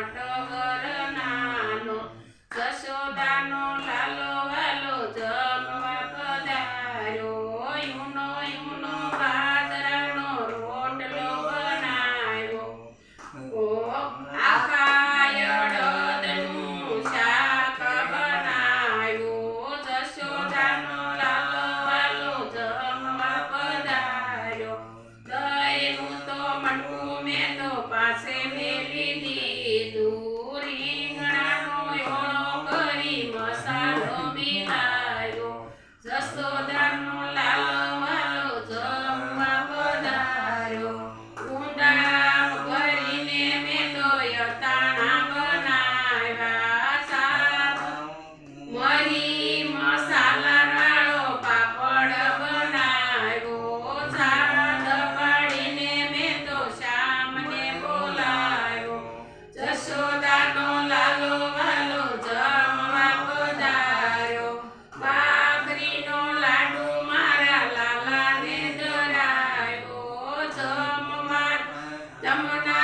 ટગર નાનો જશોદાનો લાલો વાલો જમવા પધાર્યો યુનો યુનો બાજરાનો રોટલો બનાવ્યો આખા અડદનું શાક બનાવ્યું જશોદાનો લાલો વાલો જમવા પધાર્યો દહીંનું તો મટકું મેં તો પાસે મેલી દીધું રીંગણાનો ઓળો કરી મસાલો મિલાયો જશોદાનો લાલો વાલો જમવા પધાર્યો ઊંડા કરીને મેં તો અથાણા બનાવ્યા સાત મરી મસાલા વાળો પાપડ બનાવ્યો સાત પાડીને મેં તો શ્યામને બોલાવ્યો જશોદાનો લાલો વાલો જમવા પધાર્યો ભાખરીનો લાડુ મારા લાલાને ધરાવ્યો જમવા જમના